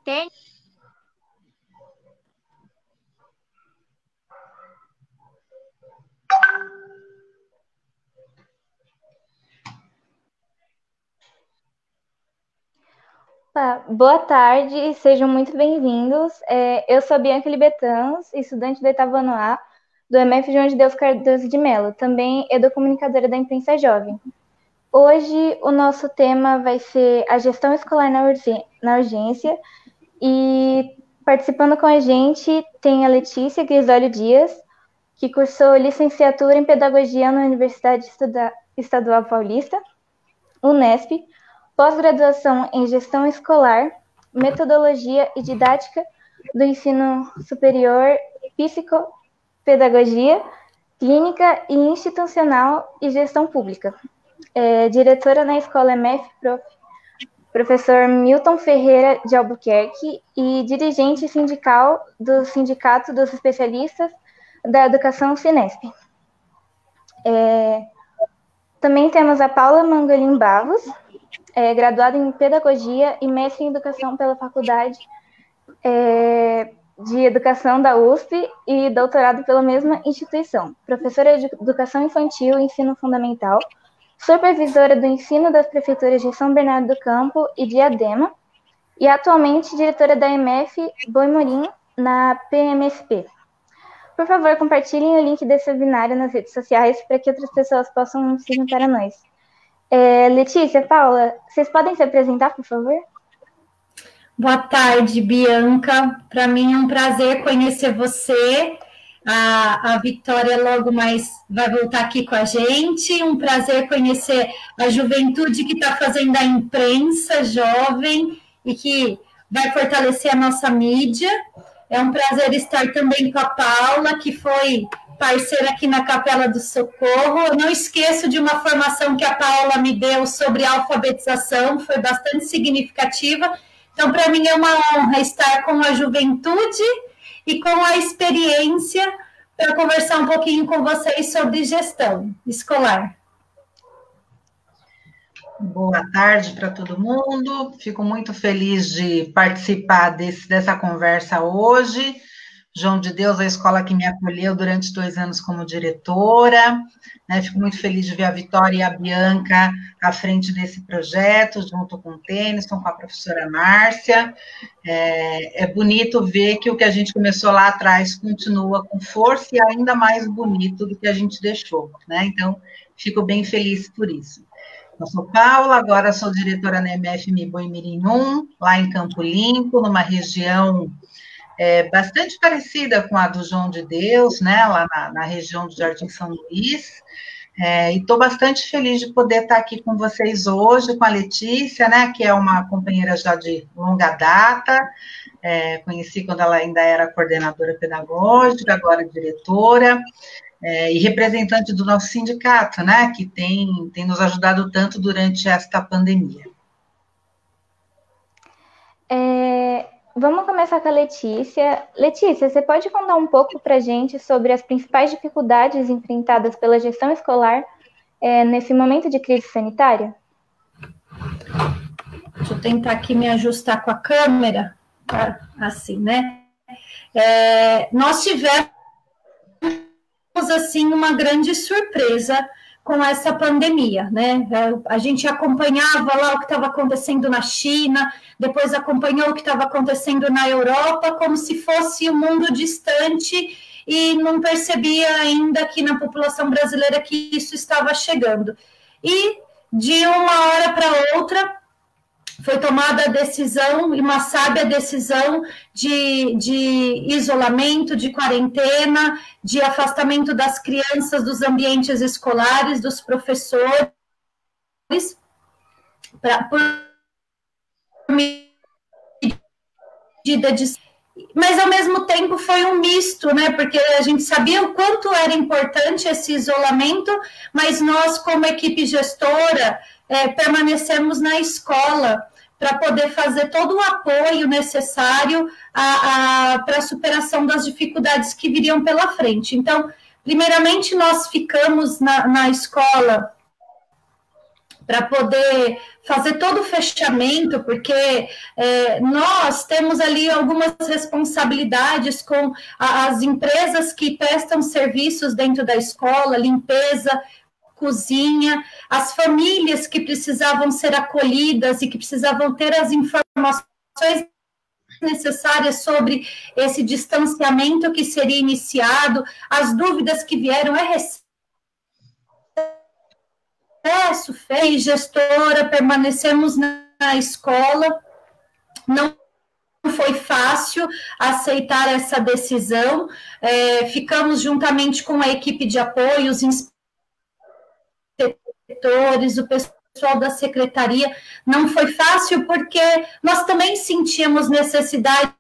técnica. Boa tarde, sejam muito bem-vindos. Eu sou a Bianca Libetans, estudante do 8º ano A do MF João de Deus Cardoso de Mello, também educomunicadora da Imprensa Jovem. Hoje o nosso tema vai ser a gestão escolar na urgência e participando com a gente tem a Letícia Grisólio Dias, que cursou licenciatura em Pedagogia na Universidade Estadual Paulista, Unesp, pós-graduação em Gestão Escolar, Metodologia e Didática do Ensino Superior, Psicopedagogia, Clínica e Institucional e Gestão Pública. Diretora na Escola MF, professor Milton Ferreira de Albuquerque e dirigente sindical do Sindicato dos Especialistas da Educação Sinesp. Também temos a Paula Mangolin Barros, graduada em Pedagogia e mestre em Educação pela Faculdade de Educação da USP e doutorado pela mesma instituição. Professora de Educação Infantil e Ensino Fundamental, supervisora do ensino das prefeituras de São Bernardo do Campo e Diadema, e atualmente diretora da MF Boimorim, na PMSP. Por favor, compartilhem o link desse webinário nas redes sociais para que outras pessoas possam se juntar a nós. Letícia, Paula, vocês podem se apresentar, por favor? Boa tarde, Bianca. Para mim é um prazer conhecer você. A Vitória logo mais vai voltar aqui com a gente. Um prazer conhecer a juventude que está fazendo a imprensa jovem e que vai fortalecer a nossa mídia. É um prazer estar também com a Paula, que foi parceira aqui na Capela do Socorro. Eu não esqueço de uma formação que a Paula me deu sobre alfabetização, foi bastante significativa. Então, para mim é uma honra estar com a juventude e com a experiência para conversar um pouquinho com vocês sobre gestão escolar. Boa tarde para todo mundo. Fico muito feliz de participar dessa conversa hoje. João de Deus, a escola que me acolheu durante 2 anos como diretora, né? Fico muito feliz de ver a Vitória e a Bianca à frente desse projeto, junto com o Tennyson, com a professora Márcia. É bonito ver que o que a gente começou lá atrás continua com força e ainda mais bonito do que a gente deixou, né? Então, fico bem feliz por isso. Eu sou Paula, agora sou diretora na MF Boimirim 1, lá em Campo Limpo, numa região bastante parecida com a do João de Deus, né, lá na região do Jardim São Luís, e estou bastante feliz de poder estar aqui com vocês hoje, com a Letícia, né, que é uma companheira já de longa data, conheci quando ela ainda era coordenadora pedagógica, agora diretora, e representante do nosso sindicato, né, que tem nos ajudado tanto durante esta pandemia. Vamos começar com a Letícia. Letícia, você pode contar um pouco para a gente sobre as principais dificuldades enfrentadas pela gestão escolar nesse momento de crise sanitária? Deixa eu tentar aqui me ajustar com a câmera, assim, né? Nós tivemos, assim, uma grande surpresa com essa pandemia, né? A gente acompanhava lá o que estava acontecendo na China, depois acompanhou o que estava acontecendo na Europa, como se fosse um mundo distante e não percebia ainda aqui na população brasileira que isso estava chegando. E de uma hora para outra foi tomada a decisão, e uma sábia decisão de isolamento, de quarentena, de afastamento das crianças dos ambientes escolares, dos professores, por medida de... Mas, ao mesmo tempo, foi um misto, né? Porque a gente sabia o quanto era importante esse isolamento, mas nós, como equipe gestora, permanecemos na escola para poder fazer todo o apoio necessário para a superação das dificuldades que viriam pela frente. Então, primeiramente, nós ficamos na escola para poder fazer todo o fechamento, porque nós temos ali algumas responsabilidades com as empresas que prestam serviços dentro da escola, limpeza, cozinha, as famílias que precisavam ser acolhidas e que precisavam ter as informações necessárias sobre esse distanciamento que seria iniciado, as dúvidas que vieram, fez gestora, permanecemos na escola, não foi fácil aceitar essa decisão, ficamos juntamente com a equipe de apoio, os inspetores, o pessoal da secretaria, não foi fácil porque nós também sentíamos necessidade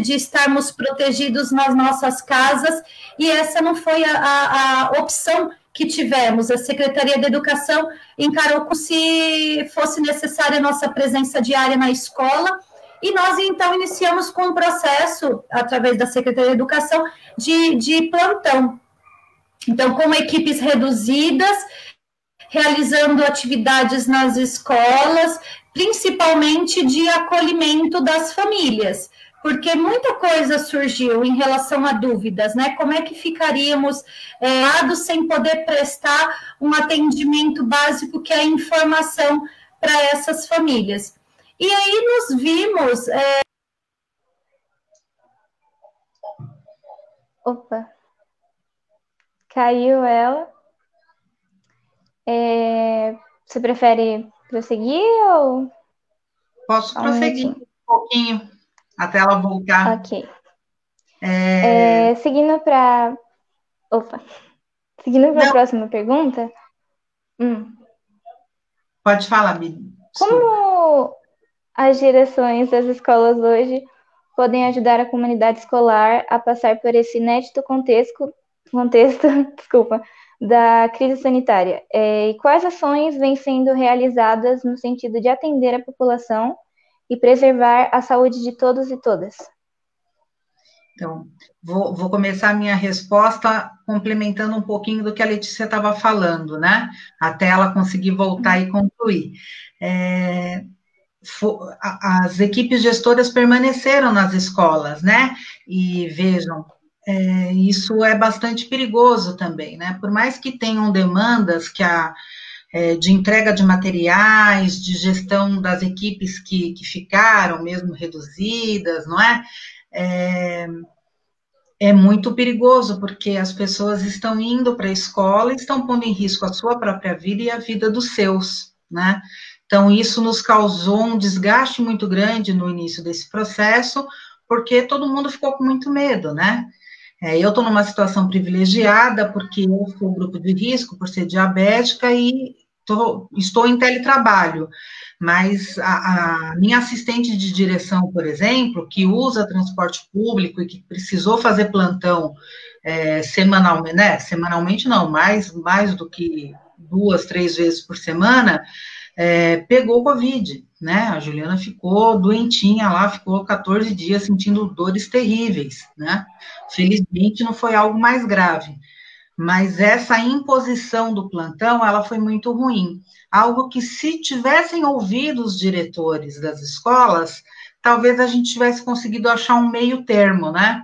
de estarmos protegidos nas nossas casas, e essa não foi a opção que tivemos. A Secretaria da Educação encarou como se fosse necessária a nossa presença diária na escola, e nós, então, iniciamos com um processo, através da Secretaria da Educação, de plantão. Então, com equipes reduzidas, realizando atividades nas escolas, principalmente de acolhimento das famílias, porque muita coisa surgiu em relação a dúvidas, né? Como é que ficaríamos sem poder prestar um atendimento básico, que é a informação para essas famílias. E aí nos vimos... Opa! Caiu ela. Você prefere prosseguir ou... Posso prosseguir um pouquinho, até ela voltar. Ok. Seguindo para... Opa! Seguindo para a próxima pergunta... Pode falar, Bini. Como as direções das escolas hoje podem ajudar a comunidade escolar a passar por esse inédito contexto, desculpa, da crise sanitária? E quais ações vêm sendo realizadas no sentido de atender a população e preservar a saúde de todos e todas? Então, vou começar a minha resposta complementando um pouquinho do que a Letícia estava falando, né? Até ela conseguir voltar e concluir. As equipes gestoras permaneceram nas escolas, né? E vejam, isso é bastante perigoso também, né? Por mais que tenham demandas de entrega de materiais, de gestão das equipes que ficaram mesmo reduzidas, não é? É muito perigoso, porque as pessoas estão indo para a escola e estão pondo em risco a sua própria vida e a vida dos seus, né? Então, isso nos causou um desgaste muito grande no início desse processo, porque todo mundo ficou com muito medo, né? Eu estou numa situação privilegiada, porque eu sou grupo de risco por ser diabética e estou em teletrabalho, mas a minha assistente de direção, por exemplo, que usa transporte público e que precisou fazer plantão semanalmente, né? Semanalmente não, mais do que 2, 3 vezes por semana, pegou Covid, né? A Juliana ficou doentinha lá, ficou 14 dias sentindo dores terríveis, né? Felizmente não foi algo mais grave, mas essa imposição do plantão, ela foi muito ruim. Algo que, se tivessem ouvido os diretores das escolas, talvez a gente tivesse conseguido achar um meio termo, né?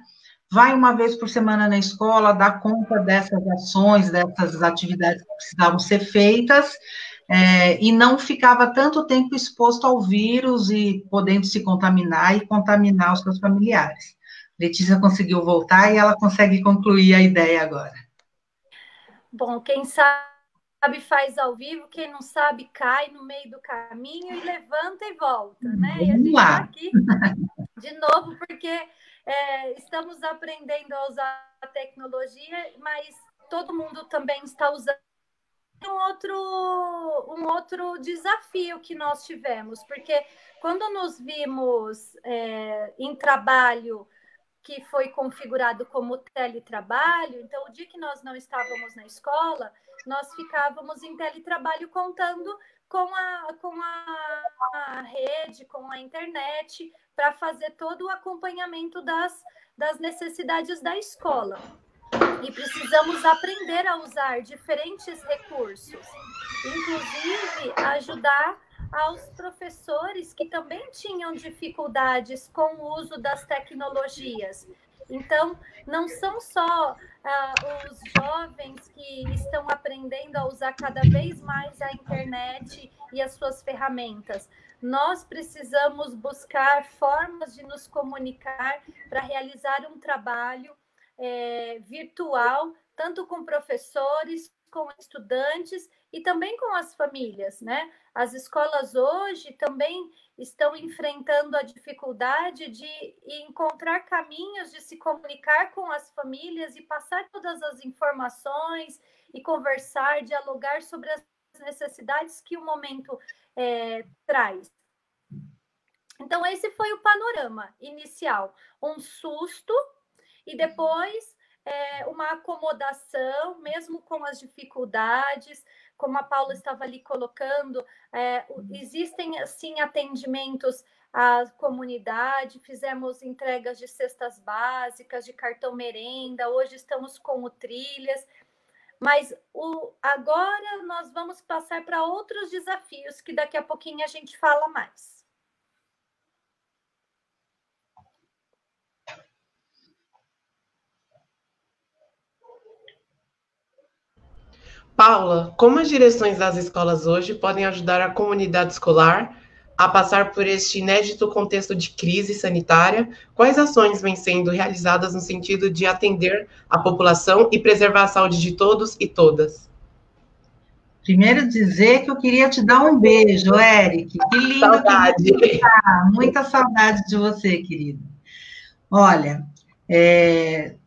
Vai uma vez por semana na escola, dá conta dessas ações, dessas atividades que precisavam ser feitas, e não ficava tanto tempo exposto ao vírus e podendo se contaminar e contaminar os seus familiares. Letícia conseguiu voltar e ela consegue concluir a ideia agora. Bom, quem sabe faz ao vivo, quem não sabe cai no meio do caminho e levanta e volta, né? E a gente está aqui de novo porque estamos aprendendo a usar a tecnologia, mas todo mundo também está usando. Um outro desafio que nós tivemos, porque quando nos vimos em trabalho que foi configurado como teletrabalho, então o dia que nós não estávamos na escola, nós ficávamos em teletrabalho contando com a rede, com a internet, para fazer todo o acompanhamento das necessidades da escola. E precisamos aprender a usar diferentes recursos, inclusive ajudar aos professores que também tinham dificuldades com o uso das tecnologias. Então, não são só os jovens que estão aprendendo a usar cada vez mais a internet e as suas ferramentas. Nós precisamos buscar formas de nos comunicar para realizar um trabalho virtual, tanto com professores, com estudantes e também com as famílias, né? As escolas hoje também estão enfrentando a dificuldade de encontrar caminhos de se comunicar com as famílias e passar todas as informações e conversar, dialogar sobre as necessidades que o momento traz. Então, esse foi o panorama inicial. Um susto e depois uma acomodação, mesmo com as dificuldades, como a Paula estava ali colocando, existem, sim, atendimentos à comunidade, fizemos entregas de cestas básicas, de cartão merenda, hoje estamos com o Trilhas, mas agora nós vamos passar para outros desafios, que daqui a pouquinho a gente fala mais. Paula, como as direções das escolas hoje podem ajudar a comunidade escolar a passar por este inédito contexto de crise sanitária? Quais ações vêm sendo realizadas no sentido de atender a população e preservar a saúde de todos e todas? Primeiro dizer que eu queria te dar um beijo, Eric. Que lindo. Saudade. Muita saudade de você, querido. Olha,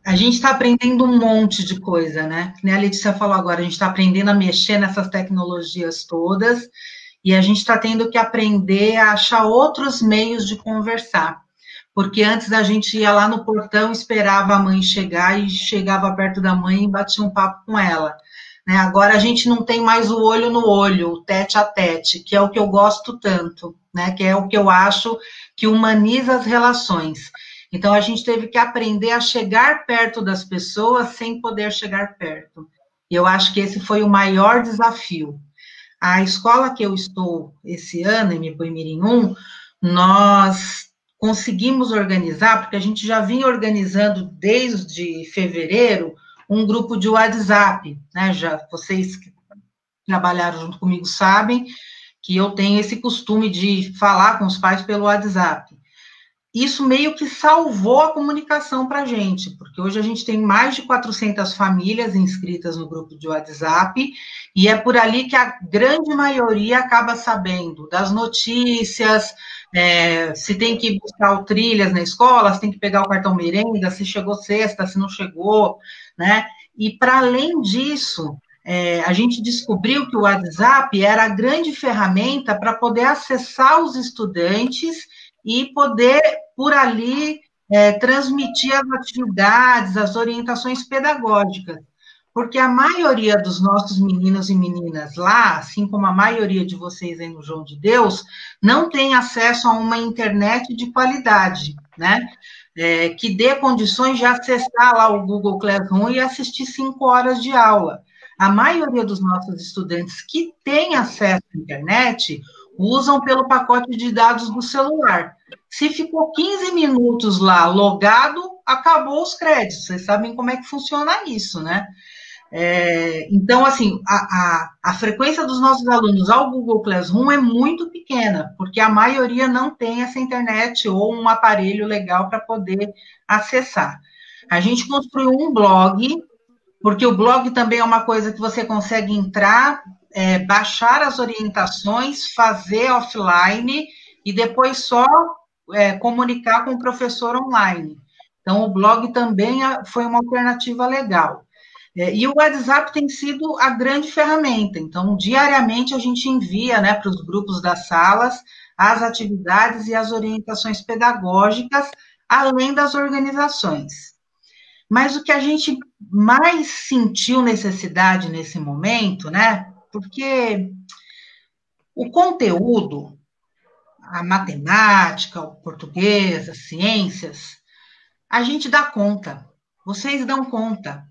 a gente está aprendendo um monte de coisa, né? Que nem a Letícia falou agora, a gente está aprendendo a mexer nessas tecnologias todas e a gente está tendo que aprender a achar outros meios de conversar. Porque antes a gente ia lá no portão, esperava a mãe chegar e chegava perto da mãe e batia um papo com ela. Né? Agora a gente não tem mais o olho no olho, o tete a tete, que é o que eu gosto tanto, né? Que é o que eu acho que humaniza as relações. Então, a gente teve que aprender a chegar perto das pessoas sem poder chegar perto. E eu acho que esse foi o maior desafio. A escola que eu estou esse ano, em Mipoimirim 1, nós conseguimos organizar, porque a gente já vinha organizando desde fevereiro um grupo de WhatsApp, né? Já vocês que trabalharam junto comigo sabem que eu tenho esse costume de falar com os pais pelo WhatsApp. Isso meio que salvou a comunicação para a gente, porque hoje a gente tem mais de 400 famílias inscritas no grupo de WhatsApp, e é por ali que a grande maioria acaba sabendo das notícias, se tem que buscar o Trilhas na escola, se tem que pegar o cartão merenda, se chegou sexta, se não chegou, né? E para além disso, a gente descobriu que o WhatsApp era a grande ferramenta para poder acessar os estudantes e poder, por ali, transmitir as atividades, as orientações pedagógicas. Porque a maioria dos nossos meninos e meninas lá, assim como a maioria de vocês aí no João de Deus, não tem acesso a uma internet de qualidade, né? Que dê condições de acessar lá o Google Classroom e assistir 5 horas de aula. A maioria dos nossos estudantes que têm acesso à internet usam pelo pacote de dados do celular. Se ficou 15 minutos lá logado, acabou os créditos. Vocês sabem como é que funciona isso, né? Então, assim, a frequência dos nossos alunos ao Google Classroom é muito pequena, porque a maioria não tem essa internet ou um aparelho legal para poder acessar. A gente construiu um blog, porque o blog também é uma coisa que você consegue entrar, baixar as orientações, fazer offline e depois só comunicar com o professor online. Então, o blog também foi uma alternativa legal. E o WhatsApp tem sido a grande ferramenta. Então, diariamente a gente envia, né, para os grupos das salas as atividades e as orientações pedagógicas, além das organizações. Mas o que a gente mais sentiu necessidade nesse momento, né, porque o conteúdo, a matemática, o português, as ciências, a gente dá conta, vocês dão conta.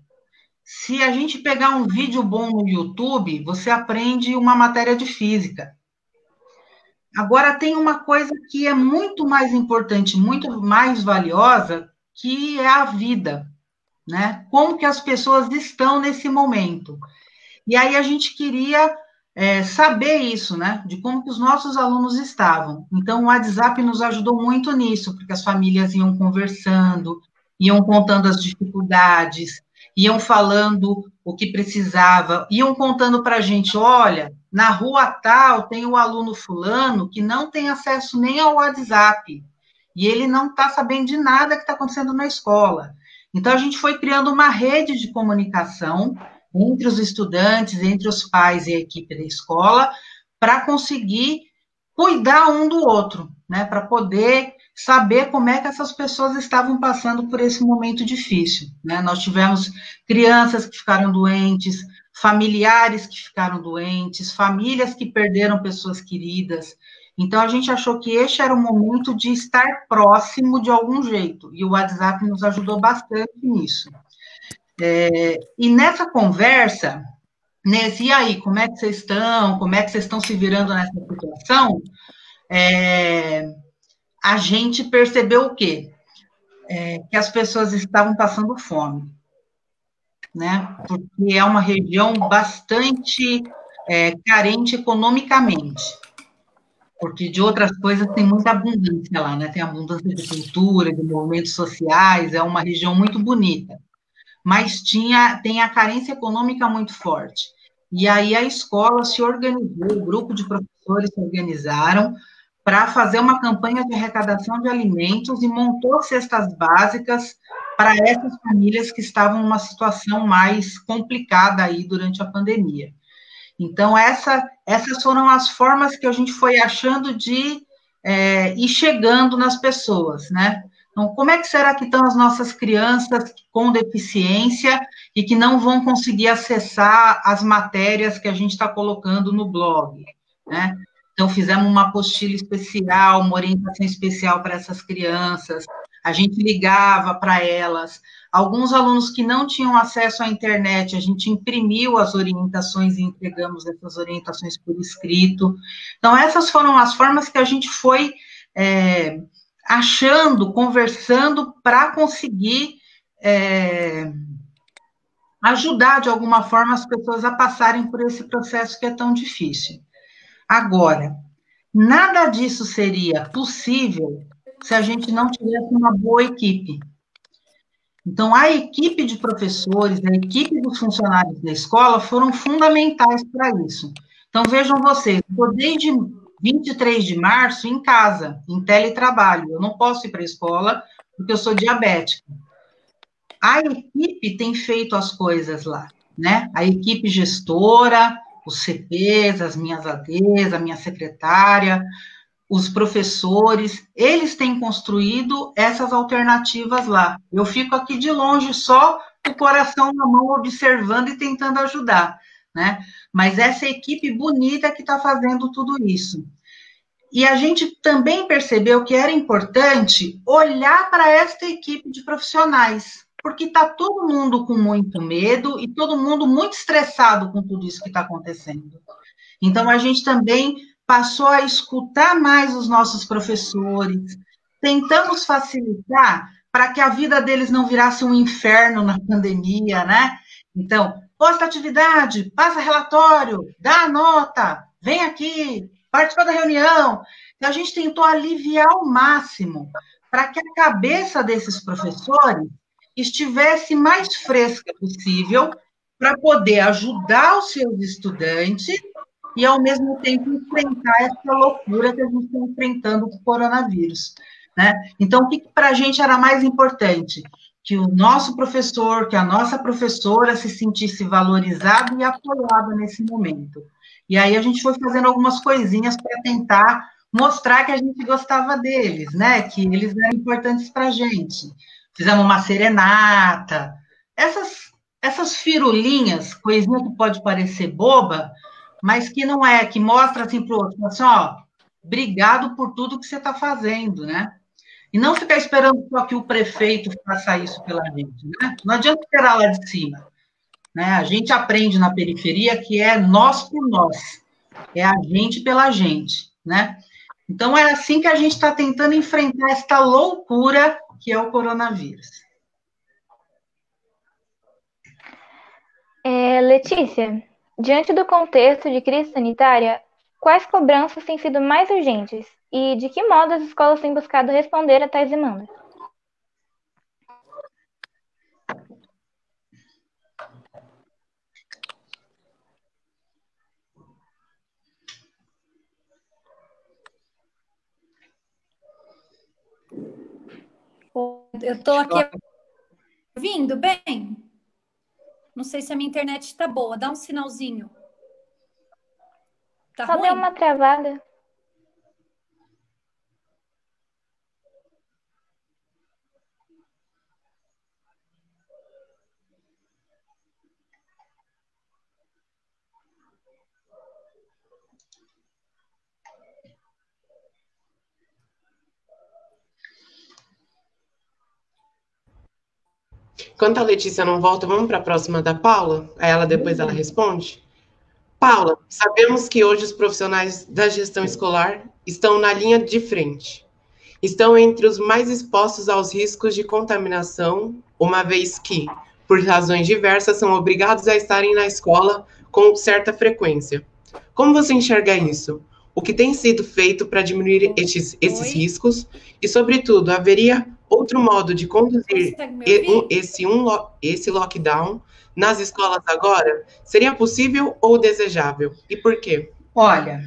se a gente pegar um vídeo bom no YouTube, você aprende uma matéria de física. Agora, tem uma coisa que é muito mais importante, muito mais valiosa, que é a vida, né? Como que as pessoas estão nesse momento. E aí a gente queria saber isso, né? De como que os nossos alunos estavam. Então, o WhatsApp nos ajudou muito nisso, porque as famílias iam conversando, iam contando as dificuldades, iam falando o que precisava, iam contando para a gente, olha, na rua tal tem o aluno fulano que não tem acesso nem ao WhatsApp, e ele não está sabendo de nada que está acontecendo na escola. Então, a gente foi criando uma rede de comunicação entre os estudantes, entre os pais e a equipe da escola, para conseguir cuidar um do outro, né? Para poder saber como é que essas pessoas estavam passando por esse momento difícil, né? Nós tivemos crianças que ficaram doentes, familiares que ficaram doentes, famílias que perderam pessoas queridas. Então, a gente achou que este era o momento de estar próximo de algum jeito, e o WhatsApp nos ajudou bastante nisso. E nessa conversa, e aí, como é que vocês estão? Como é que vocês estão se virando nessa situação? A gente percebeu o quê? Que as pessoas estavam passando fome, né? Porque é uma região bastante carente economicamente, porque de outras coisas tem muita abundância lá, né? Tem abundância de cultura, de movimentos sociais, é uma região muito bonita, mas tem a carência econômica muito forte. E aí a escola se organizou, o grupo de professores se organizaram para fazer uma campanha de arrecadação de alimentos e montou cestas básicas para essas famílias que estavam numa situação mais complicada aí durante a pandemia. Então, essas foram as formas que a gente foi achando de ir chegando nas pessoas, né? Então, como é que será que estão as nossas crianças com deficiência e que não vão conseguir acessar as matérias que a gente está colocando no blog, né? Então, fizemos uma apostila especial, uma orientação especial para essas crianças, a gente ligava para elas. Alguns alunos que não tinham acesso à internet, a gente imprimiu as orientações e entregamos essas orientações por escrito. Então, essas foram as formas que a gente foi achando, conversando para conseguir ajudar, de alguma forma, as pessoas a passarem por esse processo que é tão difícil. Agora, nada disso seria possível se a gente não tivesse uma boa equipe. Então, a equipe de professores, a equipe dos funcionários da escola foram fundamentais para isso. Então, vejam vocês, estou desde 23 de março em casa, em teletrabalho. Eu não posso ir para a escola porque eu sou diabética. A equipe tem feito as coisas lá, né? A equipe gestora, os CPs, as minhas ADs, a minha secretária, os professores, eles têm construído essas alternativas lá. Eu fico aqui de longe só com o coração na mão, observando e tentando ajudar, né? Mas essa equipe bonita que está fazendo tudo isso. E a gente também percebeu que era importante olhar para esta equipe de profissionais, porque está todo mundo com muito medo e todo mundo muito estressado com tudo isso que está acontecendo. Então, a gente também passou a escutar mais os nossos professores, tentamos facilitar para que a vida deles não virasse um inferno na pandemia, né? Então, posta atividade, passa relatório, dá a nota, vem aqui, participa da reunião. Então, a gente tentou aliviar ao máximo para que a cabeça desses professores estivesse mais fresca possível para poder ajudar os seus estudantes e, ao mesmo tempo, enfrentar essa loucura que a gente está enfrentando com o coronavírus, né? Então, o que para a gente era mais importante? Que o nosso professor, que a nossa professora se sentisse valorizada e apoiada nesse momento. E aí a gente foi fazendo algumas coisinhas para tentar mostrar que a gente gostava deles, né? Que eles eram importantes para a gente. Fizemos uma serenata, essas firulinhas, coisinha que pode parecer boba, mas que não é, que mostra assim para o outro, assim, ó, obrigado por tudo que você está fazendo, né? E não ficar esperando só que o prefeito faça isso pela gente, né? Não adianta esperar lá de cima. né? A gente aprende na periferia que é nós por nós, é a gente pela gente, né? Então, é assim que a gente está tentando enfrentar esta loucura que é o coronavírus. Letícia, diante do contexto de crise sanitária, quais cobranças têm sido mais urgentes e de que modo as escolas têm buscado responder a tais demandas? Eu estou aqui ouvindo bem? Não sei se a minha internet está boa. Dá um sinalzinho. Tá Só ruim? deu uma travada. Enquanto a Letícia não volta, vamos para a próxima da Paula? Aí ela depois ela responde. Paula, sabemos que hoje os profissionais da gestão escolar estão na linha de frente. Estão entre os mais expostos aos riscos de contaminação, uma vez que, por razões diversas, são obrigados a estarem na escola com certa frequência. Como você enxerga isso? O que tem sido feito para diminuir esses riscos? E, sobretudo, haveria outro modo de conduzir esse lockdown nas escolas agora? Seria possível ou desejável? E por quê? Olha,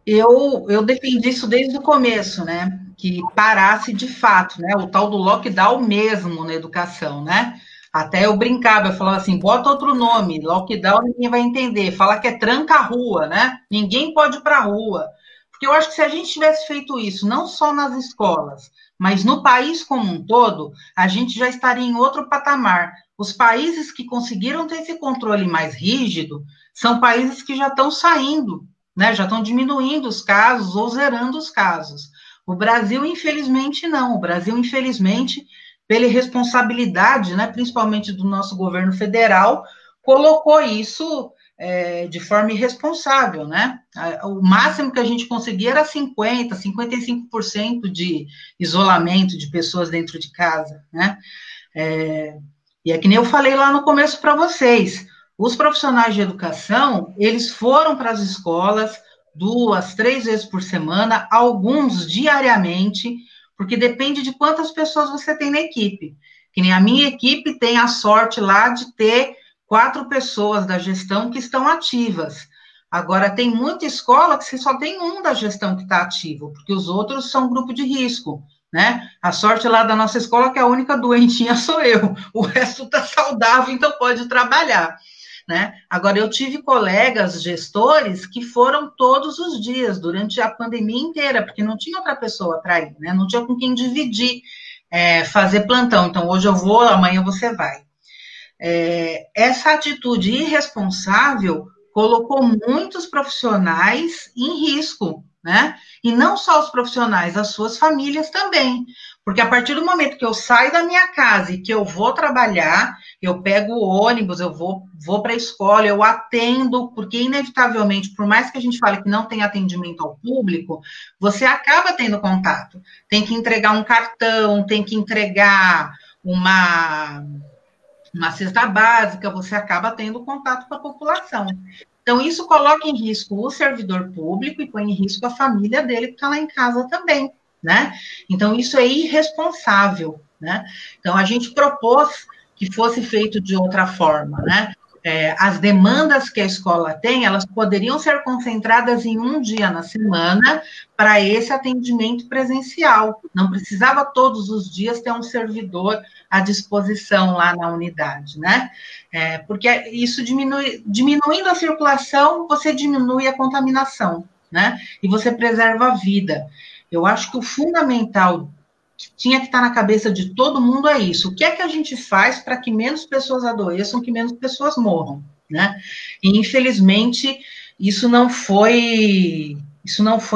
eu defendi isso desde o começo, né? Que parasse de fato, né? O tal do lockdown mesmo na educação, né? Até eu brincava, eu falava assim, bota outro nome, lockdown ninguém vai entender, fala que é tranca-rua, né? Ninguém pode ir para a rua. Porque eu acho que se a gente tivesse feito isso, não só nas escolas, mas no país como um todo, a gente já estaria em outro patamar. Os países que conseguiram ter esse controle mais rígido são países que já estão saindo, né? Já estão diminuindo os casos ou zerando os casos. O Brasil, infelizmente, não. O Brasil, infelizmente, pela irresponsabilidade, né, principalmente do nosso governo federal, colocou isso de forma irresponsável, né? O máximo que a gente conseguia era 50%, 55% de isolamento de pessoas dentro de casa, né? E é que nem eu falei lá no começo para vocês, os profissionais de educação, eles foram para as escolas 2, 3 vezes por semana, alguns diariamente, porque depende de quantas pessoas você tem na equipe. Que nem a minha equipe tem a sorte lá de ter 4 pessoas da gestão que estão ativas. Agora, tem muita escola que você só tem um da gestão que está ativo, porque os outros são grupo de risco, né? A sorte lá da nossa escola é que a única doentinha sou eu, o resto está saudável, então pode trabalhar, né? Agora, eu tive colegas gestores que foram todos os dias, durante a pandemia inteira, porque não tinha outra pessoa para ir, né? Não tinha com quem dividir, fazer plantão. Então, hoje eu vou, amanhã você vai. Essa atitude irresponsável colocou muitos profissionais em risco, né? E não só os profissionais, as suas famílias também. Porque a partir do momento que eu saio da minha casa e que eu vou trabalhar, eu pego o ônibus, eu vou para a escola, eu atendo, porque inevitavelmente, por mais que a gente fale que não tem atendimento ao público, você acaba tendo contato. Tem que entregar um cartão, tem que entregar uma cesta básica, você acaba tendo contato com a população. Então, isso coloca em risco o servidor público e põe em risco a família dele que está lá em casa também, né? Então, isso é irresponsável, né? Então, a gente propôs que fosse feito de outra forma, né? As demandas que a escola tem, elas poderiam ser concentradas em um dia na semana para esse atendimento presencial. Não precisava todos os dias ter um servidor à disposição lá na unidade, né? Porque isso diminuindo a circulação, você diminui a contaminação, né? E você preserva a vida. Eu acho que o fundamental que tinha que estar na cabeça de todo mundo é isso. O que é que a gente faz para que menos pessoas adoeçam, que menos pessoas morram, né? E, infelizmente, isso não foi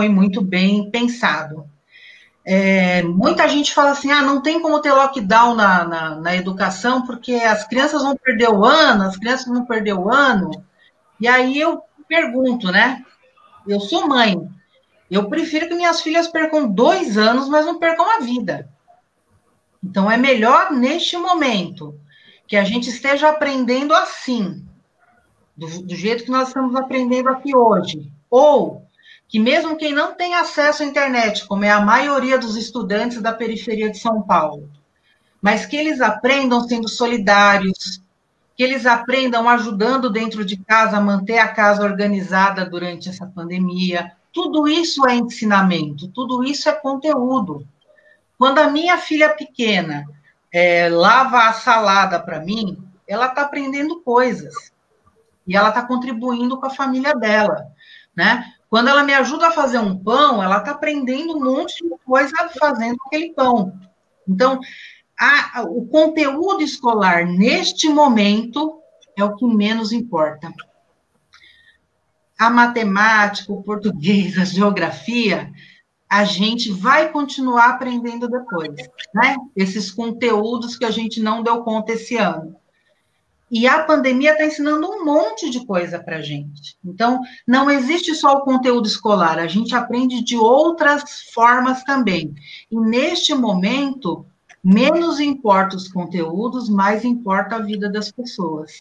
muito bem pensado. Muita gente fala assim, não tem como ter lockdown na educação, porque as crianças vão perder o ano, as crianças vão perder o ano. E aí eu pergunto, né? Eu sou mãe, eu prefiro que minhas filhas percam 2 anos, mas não percam a vida. Então, é melhor, neste momento, que a gente esteja aprendendo assim, do jeito que nós estamos aprendendo aqui hoje. Ou que mesmo quem não tem acesso à internet, como é a maioria dos estudantes da periferia de São Paulo, mas que eles aprendam sendo solidários, que eles aprendam ajudando dentro de casa a manter a casa organizada durante essa pandemia. Tudo isso é ensinamento, tudo isso é conteúdo. Quando a minha filha pequena lava a salada para mim, ela está aprendendo coisas. E ela está contribuindo com a família dela, né? Quando ela me ajuda a fazer um pão, ela está aprendendo um monte de coisa fazendo aquele pão. Então, o conteúdo escolar, neste momento, é o que menos importa. A matemática, o português, a geografia, a gente vai continuar aprendendo depois, né? Esses conteúdos que a gente não deu conta esse ano. E a pandemia está ensinando um monte de coisa para a gente. Então, não existe só o conteúdo escolar, a gente aprende de outras formas também. E neste momento, menos importa os conteúdos, mais importa a vida das pessoas,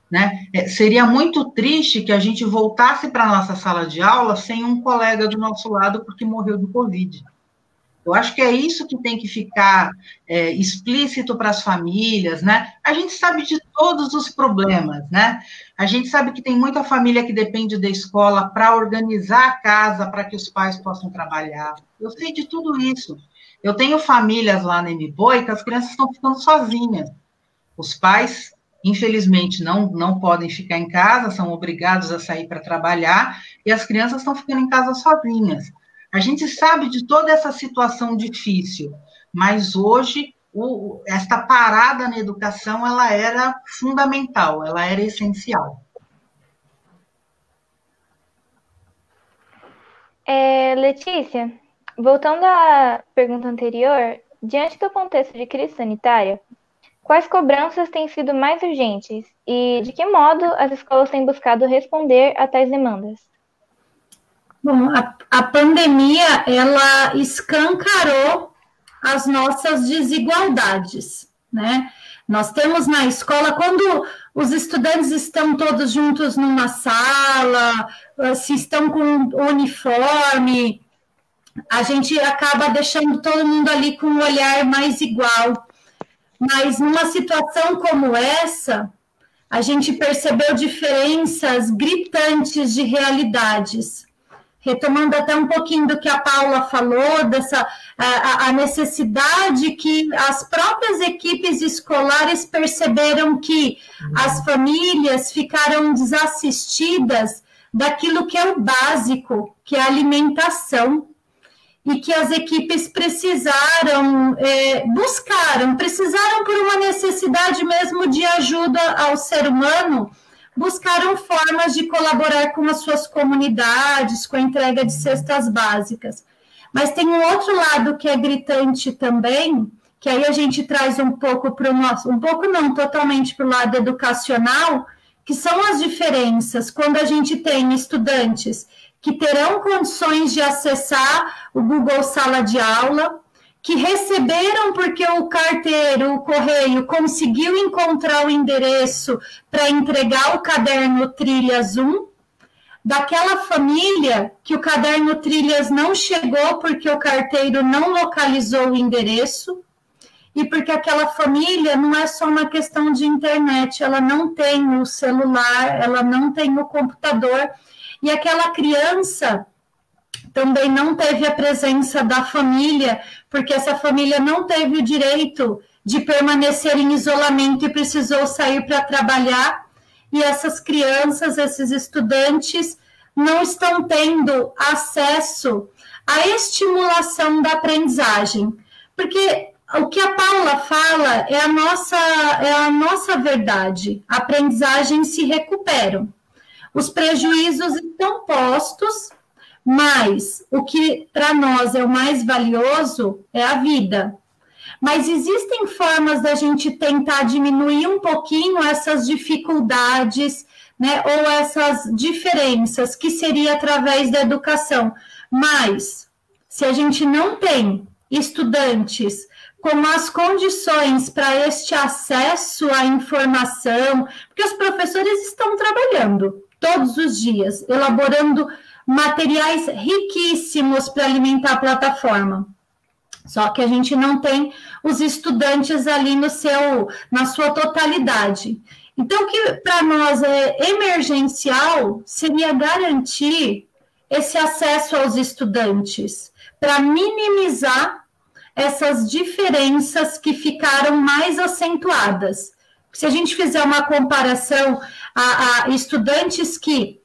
né? Seria muito triste que a gente voltasse para a nossa sala de aula sem um colega do nosso lado porque morreu de Covid. Eu acho que é isso que tem que ficar explícito para as famílias, né? A gente sabe de todos os problemas, né? A gente sabe que tem muita família que depende da escola para organizar a casa, para que os pais possam trabalhar. Eu sei de tudo isso. Eu tenho famílias lá na MBOI que as crianças estão ficando sozinhas. Os pais, infelizmente, não podem ficar em casa, são obrigados a sair para trabalhar, e as crianças estão ficando em casa sozinhas. A gente sabe de toda essa situação difícil, mas hoje esta parada na educação ela era fundamental, ela era essencial. Letícia, voltando à pergunta anterior, diante do contexto de crise sanitária, quais cobranças têm sido mais urgentes e de que modo as escolas têm buscado responder a tais demandas? Bom, a pandemia, ela escancarou as nossas desigualdades, né? Nós temos na escola, quando os estudantes estão todos juntos numa sala, se estão com uniforme, a gente acaba deixando todo mundo ali com um olhar mais igual. Mas numa situação como essa, a gente percebeu diferenças gritantes de realidades. Retomando até um pouquinho do que a Paula falou, a necessidade que as próprias equipes escolares perceberam que as famílias ficaram desassistidas daquilo que é o básico, que é a alimentação, e que as equipes precisaram por uma necessidade mesmo de ajuda ao ser humano, buscaram formas de colaborar com as suas comunidades, com a entrega de cestas básicas. Mas tem um outro lado que é gritante também, que aí a gente traz um pouco para o nosso, um pouco não, totalmente para o lado educacional, que são as diferenças quando a gente tem estudantes que terão condições de acessar o Google Sala de Aula, que receberam porque o carteiro, o correio, conseguiu encontrar o endereço para entregar o caderno Trilhas 1, daquela família que o caderno Trilhas não chegou porque o carteiro não localizou o endereço, e porque aquela família não é só uma questão de internet, ela não tem o celular, ela não tem o computador, e aquela criança também não teve a presença da família, porque essa família não teve o direito de permanecer em isolamento e precisou sair para trabalhar, e essas crianças, esses estudantes, não estão tendo acesso à estimulação da aprendizagem, porque o que a Paula fala é a nossa verdade, a aprendizagem se recupera. Os prejuízos estão postos, mas o que para nós é o mais valioso é a vida. Mas existem formas da gente tentar diminuir um pouquinho essas dificuldades, né, ou essas diferenças, que seria através da educação. Mas, se a gente não tem estudantes com as condições para este acesso à informação, porque os professores estão trabalhando todos os dias, elaborando materiais riquíssimos para alimentar a plataforma. Só que a gente não tem os estudantes ali na sua totalidade. Então, o que para nós é emergencial seria garantir esse acesso aos estudantes, para minimizar essas diferenças que ficaram mais acentuadas. Se a gente fizer uma comparação a estudantes que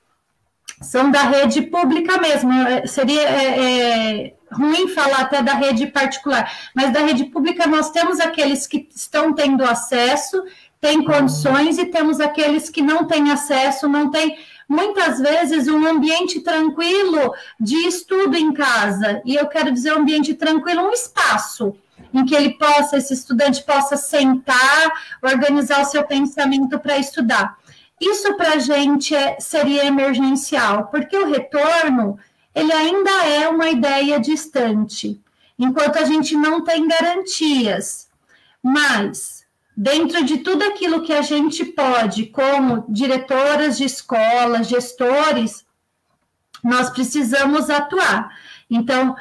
são da rede pública mesmo, seria ruim falar até da rede particular, mas da rede pública nós temos aqueles que estão tendo acesso, têm condições, e temos aqueles que não têm acesso, não têm, muitas vezes, um ambiente tranquilo de estudo em casa. E eu quero dizer um ambiente tranquilo, um espaço em que esse estudante possa sentar, organizar o seu pensamento para estudar. Isso para a gente seria emergencial, porque o retorno, ele ainda é uma ideia distante, enquanto a gente não tem garantias. Mas, dentro de tudo aquilo que a gente pode, como diretoras de escolas, gestores, nós precisamos atuar. Então,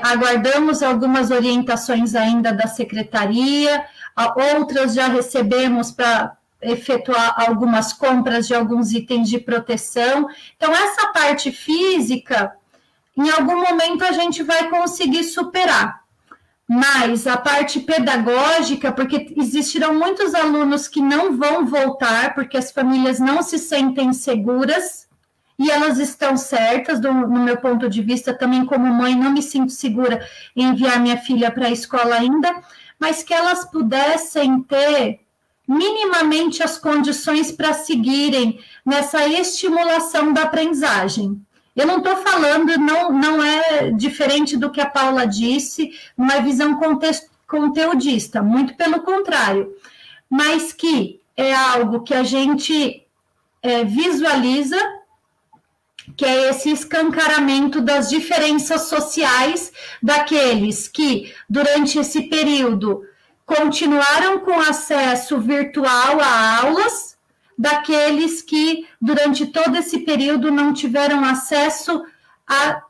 aguardamos algumas orientações ainda da secretaria, outras já recebemos para efetuar algumas compras de alguns itens de proteção. Então, essa parte física, em algum momento a gente vai conseguir superar. Mas a parte pedagógica, porque existirão muitos alunos que não vão voltar, porque as famílias não se sentem seguras, e elas estão certas, no meu ponto de vista, também como mãe, não me sinto segura em enviar minha filha para a escola ainda, mas que elas pudessem ter minimamente as condições para seguirem nessa estimulação da aprendizagem. Eu não estou falando, não é diferente do que a Paula disse, não é visão conteudista, muito pelo contrário, mas que é algo que a gente visualiza, que é esse escancaramento das diferenças sociais daqueles que, durante esse período, continuaram com acesso virtual a aulas, daqueles que, durante todo esse período, não tiveram acesso a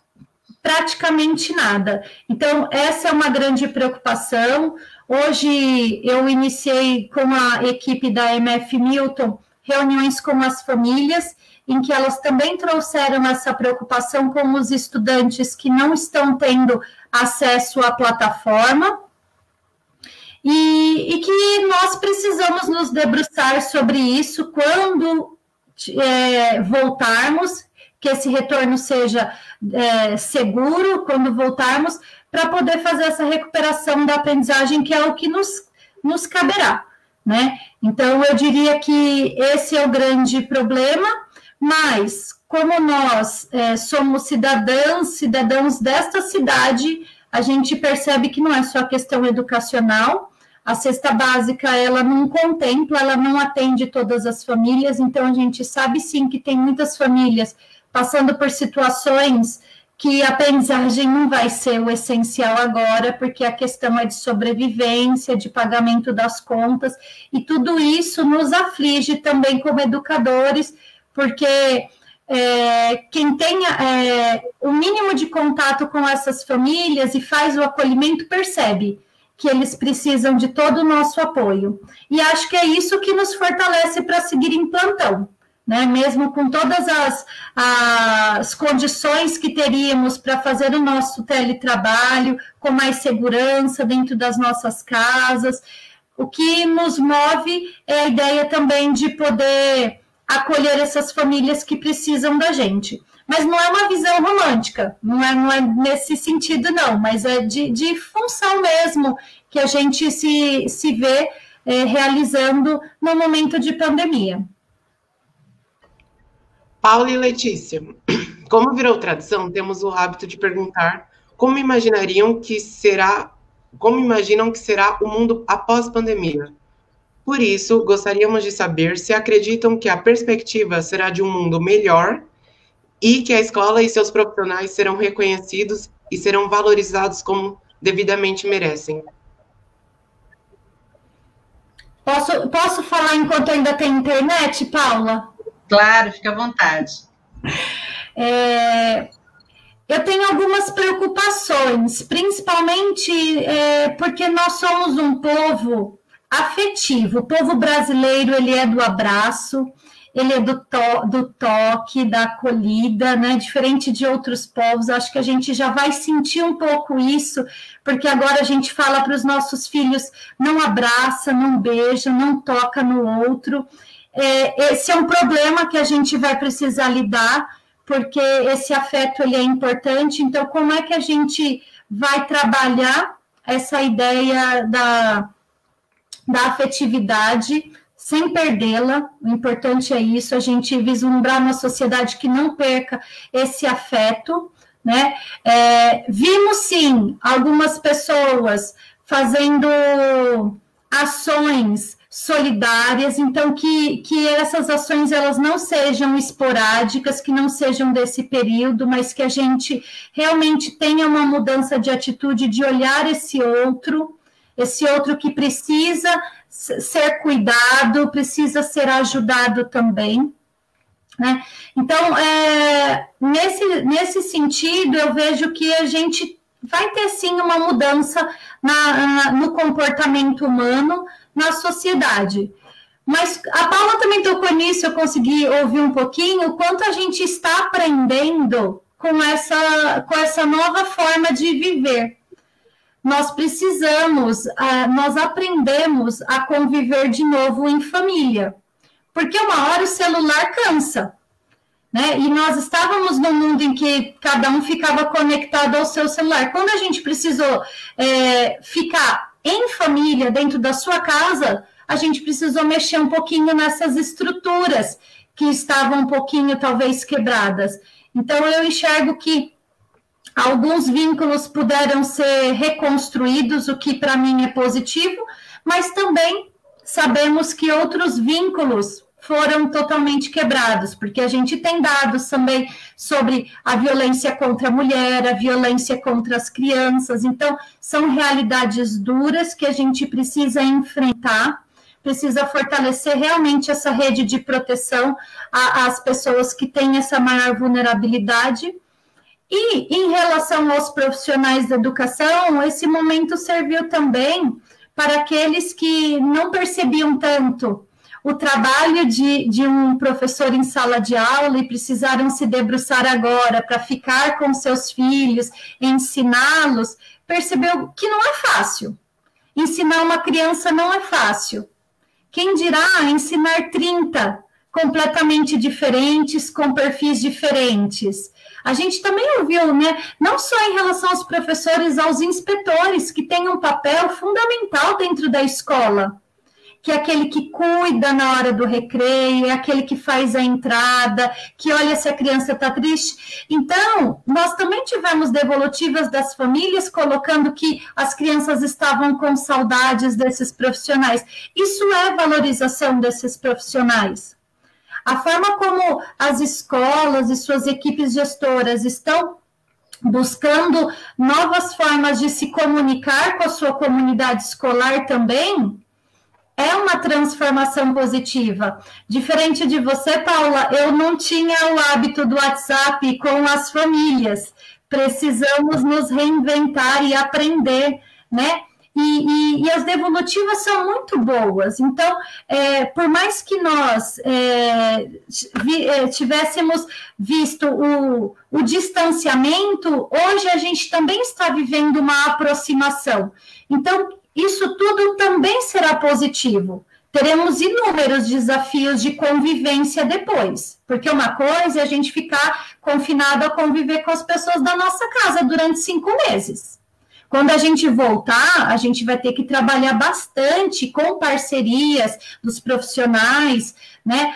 praticamente nada. Então, essa é uma grande preocupação. Hoje, eu iniciei com a equipe da MF Milton reuniões com as famílias, em que elas também trouxeram essa preocupação com os estudantes que não estão tendo acesso à plataforma, e que nós precisamos nos debruçar sobre isso quando voltarmos, que esse retorno seja seguro quando voltarmos, para poder fazer essa recuperação da aprendizagem, que é o que nos caberá, né? Então, eu diria que esse é o grande problema, mas como nós somos cidadãos desta cidade, a gente percebe que não é só questão educacional. A cesta básica, ela não contempla, ela não atende todas as famílias, então a gente sabe sim que tem muitas famílias passando por situações que a aprendizagem não vai ser o essencial agora, porque a questão é de sobrevivência, de pagamento das contas, e tudo isso nos aflige também como educadores, porque quem tem o mínimo de contato com essas famílias e faz o acolhimento percebe que eles precisam de todo o nosso apoio. E acho que é isso que nos fortalece para seguir em plantão, né? Mesmo com todas as condições que teríamos para fazer o nosso teletrabalho, com mais segurança dentro das nossas casas, o que nos move é a ideia também de poder acolher essas famílias que precisam da gente. Mas não é uma visão romântica, não é nesse sentido, não, mas é de função mesmo que a gente se vê realizando no momento de pandemia. Paula e Letícia, como virou tradição, temos o hábito de perguntar como imaginam que será o mundo após pandemia. Por isso, gostaríamos de saber se acreditam que a perspectiva será de um mundo melhor e que a escola e seus profissionais serão reconhecidos e serão valorizados como devidamente merecem. Posso falar enquanto ainda tem internet, Paula? Claro, fica à vontade. Eu tenho algumas preocupações, principalmente porque nós somos um povo afetivo. O povo brasileiro, ele é do abraço, ele é do toque, da acolhida, né? Diferente de outros povos. Acho que a gente já vai sentir um pouco isso, porque agora a gente fala para os nossos filhos, não abraça, não beija, não toca no outro. Esse é um problema que a gente vai precisar lidar, porque esse afeto ele é importante. Então, como é que a gente vai trabalhar essa ideia da afetividade sem perdê-la? O importante é isso, a gente vislumbrar uma sociedade que não perca esse afeto, né? Vimos, sim, algumas pessoas fazendo ações solidárias, então que essas ações elas não sejam esporádicas, que não sejam desse período, mas que a gente realmente tenha uma mudança de atitude, de olhar esse outro que precisa ser cuidado, precisa ser ajudado também, né? Então, nesse sentido, eu vejo que a gente vai ter, sim, uma mudança no comportamento humano, na sociedade. Mas a Paula também tocou nisso, eu consegui ouvir um pouquinho, o quanto a gente está aprendendo com essa nova forma de viver. Nós aprendemos a conviver de novo em família, porque uma hora o celular cansa, né? E nós estávamos num mundo em que cada um ficava conectado ao seu celular. Quando a gente precisou ficar em família, dentro da sua casa, a gente precisou mexer um pouquinho nessas estruturas que estavam um pouquinho, talvez, quebradas. Então, eu enxergo que alguns vínculos puderam ser reconstruídos, o que para mim é positivo, mas também sabemos que outros vínculos foram totalmente quebrados, porque a gente tem dados também sobre a violência contra a mulher, a violência contra as crianças. Então, são realidades duras que a gente precisa enfrentar, precisa fortalecer realmente essa rede de proteção às pessoas que têm essa maior vulnerabilidade. E, em relação aos profissionais da educação, esse momento serviu também para aqueles que não percebiam tanto o trabalho de um professor em sala de aula e precisaram se debruçar agora para ficar com seus filhos, ensiná-los, percebeu que não é fácil. Ensinar uma criança não é fácil. Quem dirá ensinar 30 completamente diferentes, com perfis diferentes? A gente também ouviu, né? Não só em relação aos professores, aos inspetores, que têm um papel fundamental dentro da escola, que é aquele que cuida na hora do recreio, é aquele que faz a entrada, que olha se a criança está triste. Então, nós também tivemos devolutivas das famílias colocando que as crianças estavam com saudades desses profissionais. Isso é valorização desses profissionais. A forma como as escolas e suas equipes gestoras estão buscando novas formas de se comunicar com a sua comunidade escolar também é uma transformação positiva. Diferente de você, Paula, eu não tinha o hábito do WhatsApp com as famílias. Precisamos nos reinventar e aprender, né? E as devolutivas são muito boas. Então, por mais que nós tivéssemos visto o distanciamento, hoje a gente também está vivendo uma aproximação. Então, isso tudo também será positivo. Teremos inúmeros desafios de convivência depois, porque uma coisa é a gente ficar confinado a conviver com as pessoas da nossa casa durante 5 meses. Quando a gente voltar, a gente vai ter que trabalhar bastante com parcerias dos profissionais, né?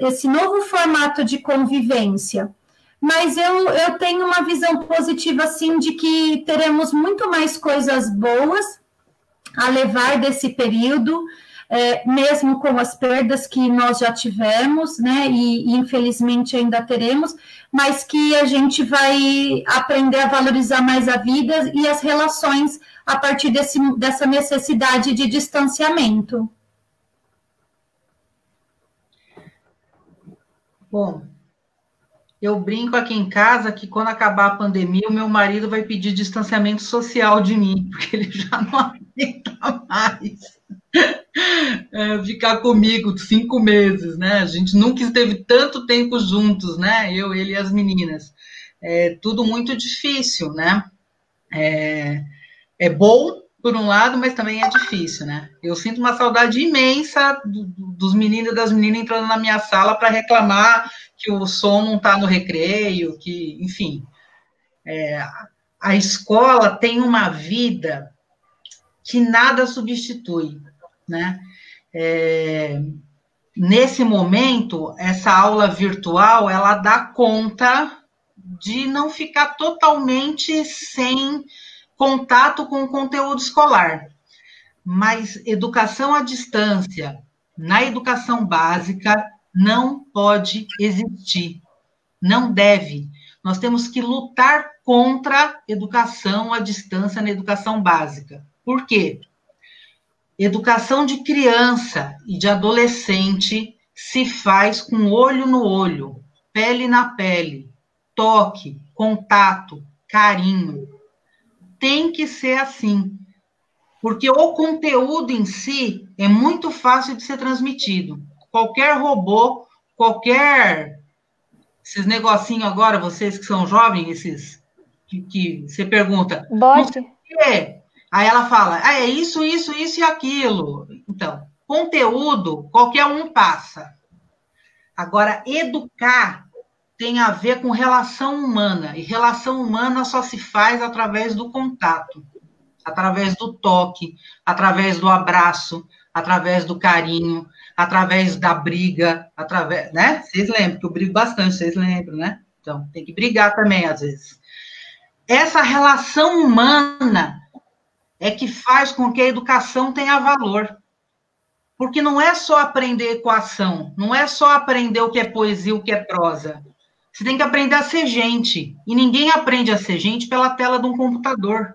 Esse novo formato de convivência. Mas eu tenho uma visão positiva, assim, de que teremos muito mais coisas boas a levar desse período, mesmo com as perdas que nós já tivemos, né, e infelizmente ainda teremos, mas que a gente vai aprender a valorizar mais a vida e as relações a partir dessa necessidade de distanciamento. Bom, eu brinco aqui em casa que quando acabar a pandemia, o meu marido vai pedir distanciamento social de mim, porque ele já não aguenta mais ficar comigo 5 meses, né? A gente nunca esteve tanto tempo juntos, né? Eu, ele e as meninas. É tudo muito difícil, né? É bom, por um lado, mas também é difícil, né? Eu sinto uma saudade imensa dos meninos e das meninas entrando na minha sala para reclamar que o som não está no recreio, que, enfim. A escola tem uma vida que nada substitui, né? Nesse momento, essa aula virtual, ela dá conta de não ficar totalmente sem contato com o conteúdo escolar. Mas educação à distância, na educação básica, não pode existir, não deve. Nós temos que lutar contra educação à distância na educação básica. Por quê? Educação de criança e de adolescente se faz com olho no olho, pele na pele, toque, contato, carinho. Tem que ser assim, porque o conteúdo em si é muito fácil de ser transmitido. Qualquer robô, esses negocinhos agora, vocês que são jovens, esses que você pergunta... Bot? Aí ela fala, é isso e aquilo. Então, conteúdo, qualquer um passa. Agora, educar tem a ver com relação humana, e relação humana só se faz através do contato, através do toque, através do abraço, através do carinho, através da briga, né? Vocês lembram, que eu brigo bastante, vocês lembram, né? Então, tem que brigar também, às vezes. Essa relação humana é que faz com que a educação tenha valor. Porque não é só aprender equação, não é só aprender o que é poesia, o que é prosa. Você tem que aprender a ser gente. E ninguém aprende a ser gente pela tela de um computador.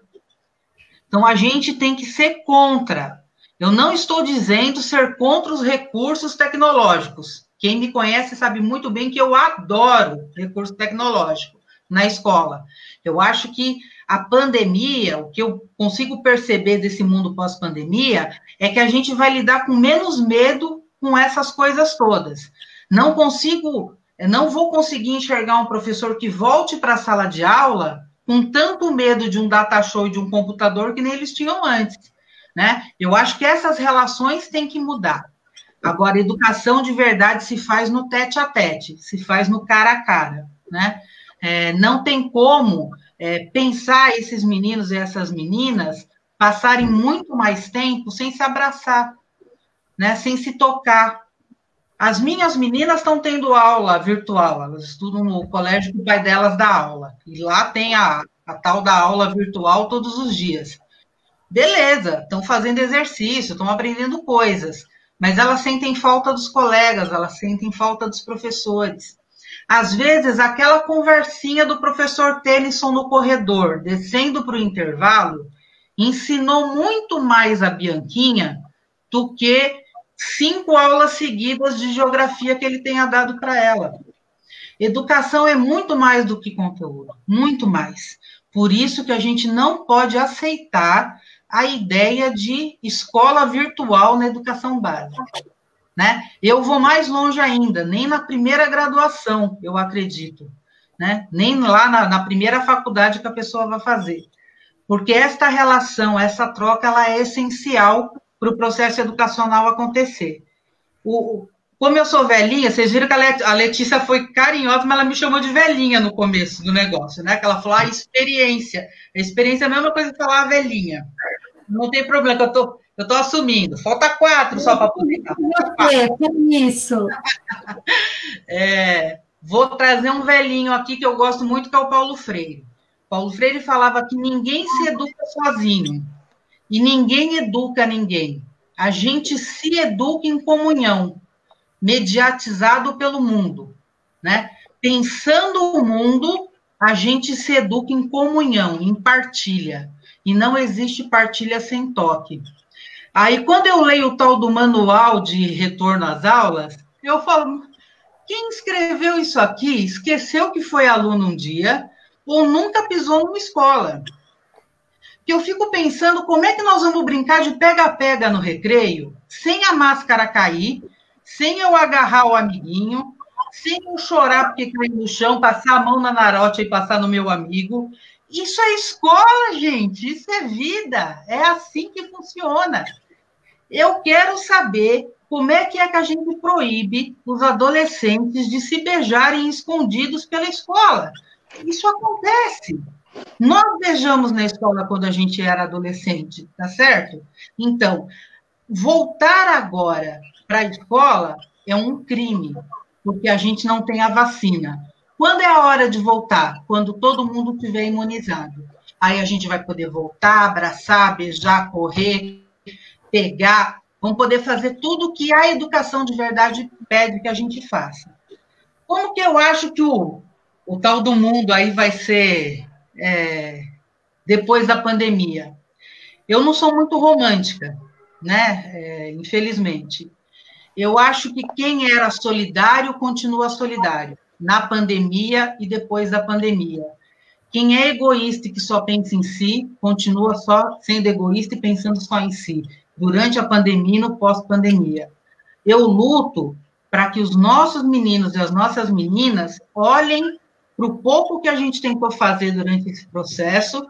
Então, a gente tem que ser contra. Eu não estou dizendo ser contra os recursos tecnológicos. Quem me conhece sabe muito bem que eu adoro recurso tecnológico na escola. Eu acho que a pandemia, o que eu consigo perceber desse mundo pós-pandemia, é que a gente vai lidar com menos medo com essas coisas todas. Não vou conseguir enxergar um professor que volte para a sala de aula com tanto medo de um data show e de um computador que nem eles tinham antes, né? Eu acho que essas relações têm que mudar. Agora, educação de verdade se faz no tete-a-tete, se faz no cara a cara, né? Não tem como pensar esses meninos e essas meninas passarem muito mais tempo sem se abraçar, né? Sem se tocar. As minhas meninas estão tendo aula virtual, elas estudam no colégio que o pai delas dá aula, e lá tem a tal da aula virtual todos os dias. Beleza, estão fazendo exercício, estão aprendendo coisas, mas elas sentem falta dos colegas, elas sentem falta dos professores. Às vezes, aquela conversinha do professor Tennyson no corredor, descendo para o intervalo, ensinou muito mais a Bianquinha do que 5 aulas seguidas de geografia que ele tenha dado para ela. Educação é muito mais do que conteúdo, muito mais. Por isso que a gente não pode aceitar a ideia de escola virtual na educação básica, né? Eu vou mais longe ainda, nem na primeira graduação, eu acredito, né? Nem lá na primeira faculdade que a pessoa vai fazer. Porque esta relação, essa troca, ela é essencial para o processo educacional acontecer. Como eu sou velhinha, vocês viram que a Letícia foi carinhosa, mas ela me chamou de velhinha no começo do negócio, né? Que ela falou, experiência. A experiência é a mesma coisa que falar velhinha. Não tem problema, que eu tô assumindo. Falta 4 só para poder. Isso. Vou trazer um velhinho aqui que eu gosto muito, que é o Paulo Freire. Paulo Freire falava que ninguém se educa sozinho. E ninguém educa ninguém. A gente se educa em comunhão, mediatizado pelo mundo, né? Pensando o mundo, a gente se educa em comunhão, em partilha. E não existe partilha sem toque. Aí, quando eu leio o tal do manual de retorno às aulas, eu falo, quem escreveu isso aqui esqueceu que foi aluno um dia ou nunca pisou numa escola. Que eu fico pensando como é que nós vamos brincar de pega-pega no recreio, sem a máscara cair, sem eu agarrar o amiguinho, sem eu chorar porque caiu no chão, passar a mão na narote e passar no meu amigo. Isso é escola, gente, isso é vida, é assim que funciona. Eu quero saber como é que a gente proíbe os adolescentes de se beijarem escondidos pela escola. Isso acontece. Nós beijamos na escola quando a gente era adolescente, tá certo? Então, voltar agora para a escola é um crime, porque a gente não tem a vacina. Quando é a hora de voltar? Quando todo mundo estiver imunizado. Aí a gente vai poder voltar, abraçar, beijar, correr, pegar. Vamos poder fazer tudo o que a educação de verdade pede que a gente faça. Como que eu acho que o tal do mundo aí vai ser depois da pandemia? Eu não sou muito romântica, né? Infelizmente. Eu acho que quem era solidário continua solidário, na pandemia e depois da pandemia. Quem é egoísta e que só pensa em si, continua só sendo egoísta e pensando só em si, durante a pandemia e no pós-pandemia. Eu luto para que os nossos meninos e as nossas meninas olhem para o pouco que a gente tentou fazer durante esse processo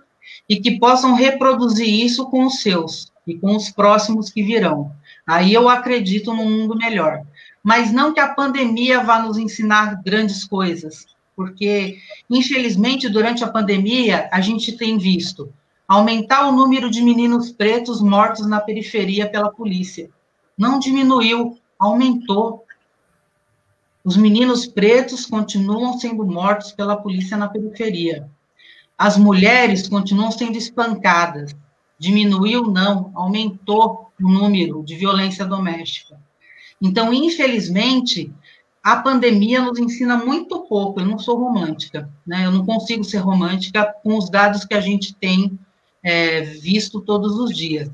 e que possam reproduzir isso com os seus e com os próximos que virão. Aí eu acredito num mundo melhor. Mas não que a pandemia vá nos ensinar grandes coisas, porque, infelizmente, durante a pandemia, a gente tem visto aumentar o número de meninos pretos mortos na periferia pela polícia. Não diminuiu, aumentou. Os meninos pretos continuam sendo mortos pela polícia na periferia. As mulheres continuam sendo espancadas. Diminuiu, não, aumentou o número de violência doméstica. Então, infelizmente, a pandemia nos ensina muito pouco. Eu não sou romântica, né? Eu não consigo ser romântica com os dados que a gente tem visto todos os dias.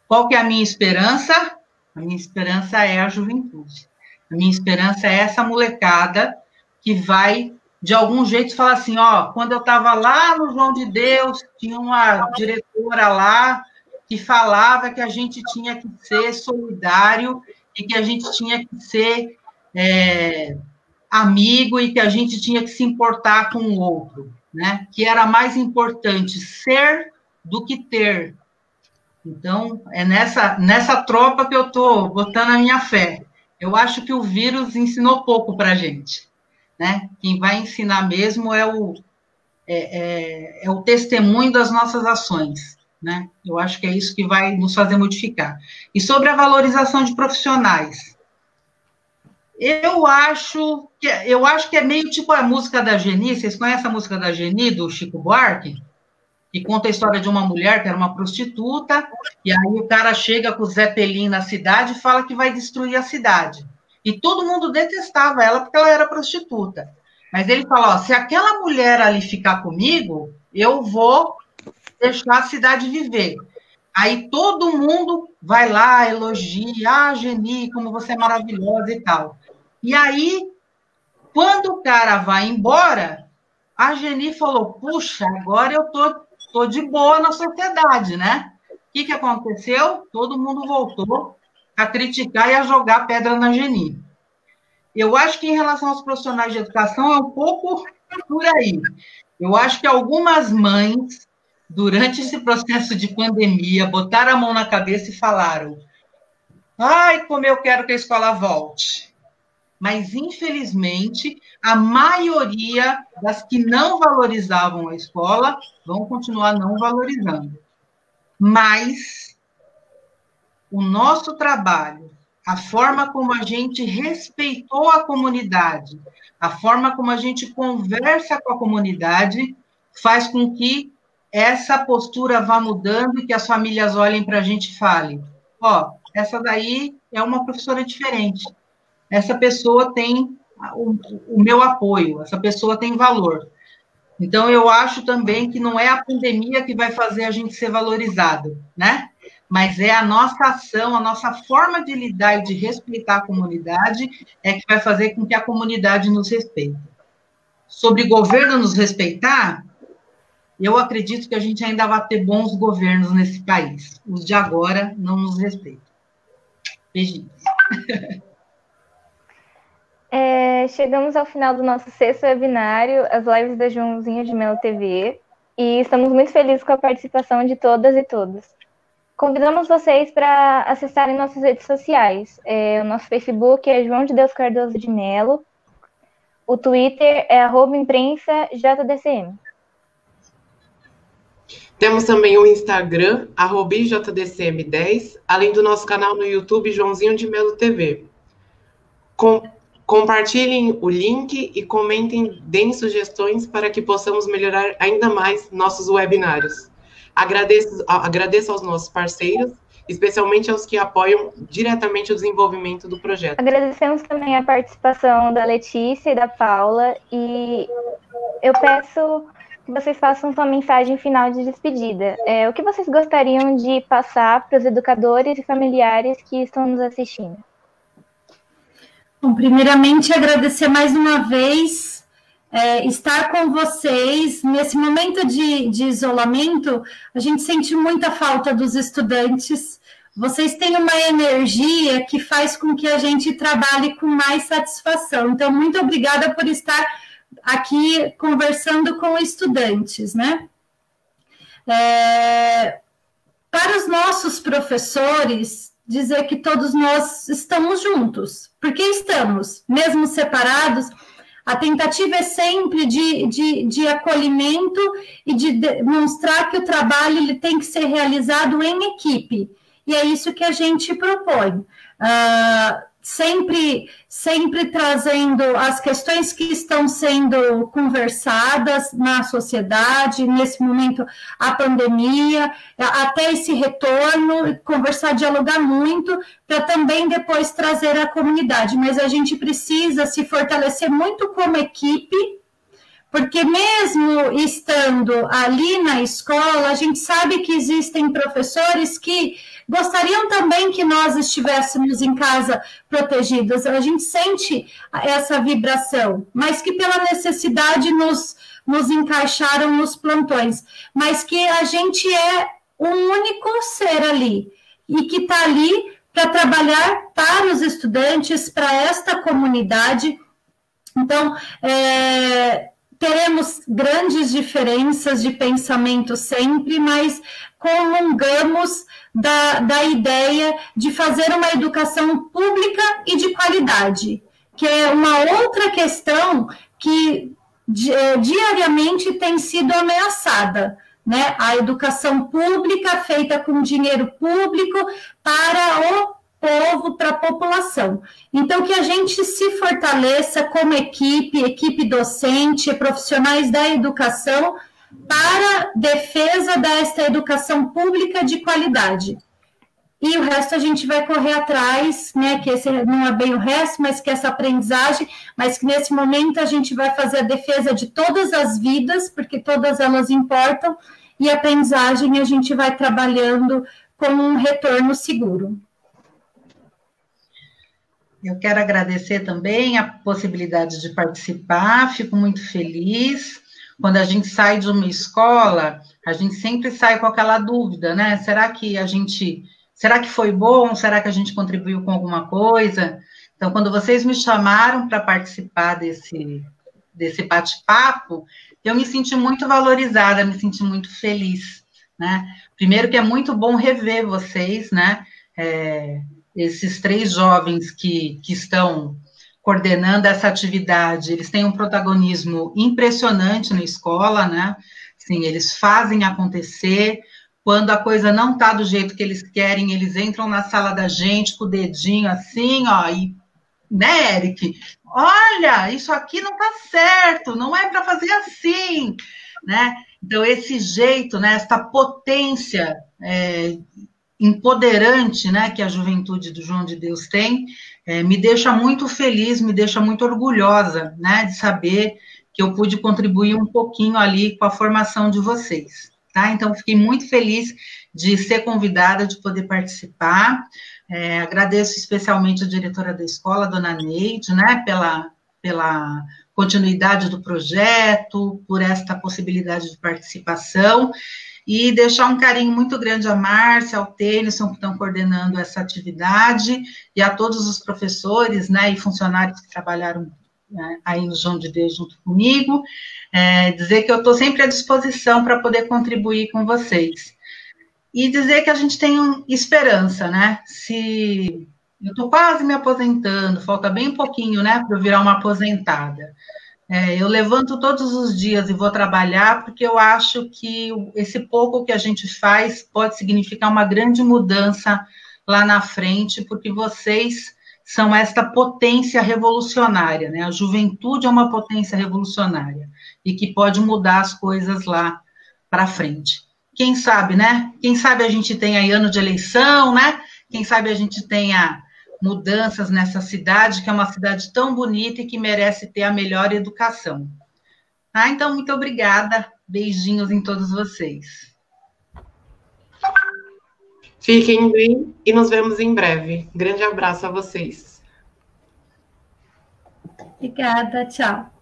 Qual que é a minha esperança? A minha esperança é a juventude. A minha esperança é essa molecada que vai, de algum jeito, falar assim, quando eu estava lá no João de Deus, tinha uma diretora lá que falava que a gente tinha que ser solidário e que a gente tinha que ser amigo e que a gente tinha que se importar com o outro, né? Que era mais importante ser do que ter. Então, é nessa tropa que eu estou botando a minha fé. Eu acho que o vírus ensinou pouco para a gente, né? Quem vai ensinar mesmo é o testemunho das nossas ações, né? Eu acho que é isso que vai nos fazer modificar. E sobre a valorização de profissionais, eu acho que é meio tipo a música da Geni. Vocês conhecem a música da Geni, do Chico Buarque? Que conta a história de uma mulher que era uma prostituta, e aí o cara chega com o Zé Pelim na cidade e fala que vai destruir a cidade. E todo mundo detestava ela porque ela era prostituta. Mas ele fala, se aquela mulher ali ficar comigo, eu vou deixar a cidade viver. Aí todo mundo vai lá, elogia, Geni, como você é maravilhosa e tal. E aí, quando o cara vai embora, a Geni falou, puxa, agora eu tô de boa na sociedade, né? O que aconteceu? Todo mundo voltou a criticar e a jogar pedra na Geni. Eu acho que em relação aos profissionais de educação é um pouco por aí. Eu acho que algumas mães, durante esse processo de pandemia, botaram a mão na cabeça e falaram, ai, como eu quero que a escola volte. mas, infelizmente, a maioria das que não valorizavam a escola vão continuar não valorizando. Mas o nosso trabalho, a forma como a gente respeitou a comunidade, a forma como a gente conversa com a comunidade, faz com que essa postura vá mudando e que as famílias olhem para a gente e falem: ó, essa daí é uma professora diferente, essa pessoa tem o meu apoio, essa pessoa tem valor. Então, eu acho também que não é a pandemia que vai fazer a gente ser valorizado, né? Mas é a nossa ação, a nossa forma de lidar e de respeitar a comunidade é que vai fazer com que a comunidade nos respeite. Sobre governo nos respeitar, eu acredito que a gente ainda vai ter bons governos nesse país. Os de agora não nos respeitam. Beijinhos. Chegamos ao final do nosso 6º webinário, as lives da Joãozinho de Melo TV, e estamos muito felizes com a participação de todas e todos. Convidamos vocês para acessarem nossas redes sociais. O nosso Facebook é João de Deus Cardoso de Melo, o Twitter é @imprensajdcm. Temos também o Instagram, @JDCM10, além do nosso canal no YouTube, Joãozinho de Melo TV. Compartilhem o link e comentem, deem sugestões para que possamos melhorar ainda mais nossos webinários. Agradeço aos nossos parceiros, especialmente aos que apoiam diretamente o desenvolvimento do projeto. Agradecemos também a participação da Letícia e da Paula, e eu peço que vocês façam sua mensagem final de despedida. O que vocês gostariam de passar para os educadores e familiares que estão nos assistindo? Bom, primeiramente, agradecer mais uma vez, estar com vocês. Nesse momento de isolamento, a gente sente muita falta dos estudantes. Vocês têm uma energia que faz com que a gente trabalhe com mais satisfação. Então, muito obrigada por estar aqui conversando com estudantes, né? Para os nossos professores, dizer que todos nós estamos juntos, porque estamos, mesmo separados. A tentativa é sempre de acolhimento e de demonstrar que o trabalho ele tem que ser realizado em equipe, e é isso que a gente propõe. Sempre trazendo as questões que estão sendo conversadas na sociedade, nesse momento, a pandemia, até esse retorno, conversar, dialogar muito, para também depois trazer a comunidade. Mas a gente precisa se fortalecer muito como equipe, porque mesmo estando ali na escola, a gente sabe que existem professores que gostariam também que nós estivéssemos em casa protegidos. A gente sente essa vibração, mas que pela necessidade nos encaixaram nos plantões, mas que a gente é um único ser ali, e que está ali para trabalhar para os estudantes, para esta comunidade. Então, teremos grandes diferenças de pensamento sempre, mas comungamos da ideia de fazer uma educação pública e de qualidade, que é uma outra questão que diariamente tem sido ameaçada, né? A educação pública feita com dinheiro público para o povo, para a população. Então, que a gente se fortaleça como equipe docente, profissionais da educação, para defesa desta educação pública de qualidade. E o resto a gente vai correr atrás, né, que esse não é bem o resto, mas que essa aprendizagem, mas que nesse momento a gente vai fazer a defesa de todas as vidas, porque todas elas importam, e a aprendizagem a gente vai trabalhando com um retorno seguro. Eu quero agradecer também a possibilidade de participar, fico muito feliz. Quando a gente sai de uma escola, a gente sempre sai com aquela dúvida, né? Será que foi bom? Será que a gente contribuiu com alguma coisa? Então, quando vocês me chamaram para participar desse bate-papo, eu me senti muito valorizada, me senti muito feliz, né? Primeiro que é muito bom rever vocês, né? Esses 3 jovens que estão coordenando essa atividade, eles têm um protagonismo impressionante na escola, né? Sim, eles fazem acontecer. Quando a coisa não está do jeito que eles querem, eles entram na sala da gente com o dedinho assim, ó, e, né, Eric? Olha, isso aqui não está certo, não é para fazer assim, né? Então, esse jeito, né, essa potência empoderante, né, que a juventude do João de Deus tem, me deixa muito feliz, me deixa muito orgulhosa, né, de saber que eu pude contribuir um pouquinho ali com a formação de vocês, tá? Então, fiquei muito feliz de ser convidada, de poder participar. Agradeço especialmente a diretora da escola, dona Neide, né, pela continuidade do projeto, por esta possibilidade de participação, e deixar um carinho muito grande à Márcia, ao Tennyson, que estão coordenando essa atividade, e a todos os professores, né, e funcionários que trabalharam, né, aí no João de Deus junto comigo, dizer que eu estou sempre à disposição para poder contribuir com vocês. E dizer que a gente tem esperança, né? Se eu estou quase me aposentando, falta bem pouquinho, né, para eu virar uma aposentada. Eu levanto todos os dias e vou trabalhar porque eu acho que esse pouco que a gente faz pode significar uma grande mudança lá na frente, porque vocês são esta potência revolucionária, né? A juventude é uma potência revolucionária e que pode mudar as coisas lá para frente. Quem sabe, né? Quem sabe a gente tem aí ano de eleição, né? Quem sabe a gente tenha mudanças nessa cidade, que é uma cidade tão bonita e que merece ter a melhor educação. Então, muito obrigada. Beijinhos em todos vocês. Fiquem bem e nos vemos em breve. Grande abraço a vocês. Obrigada, tchau.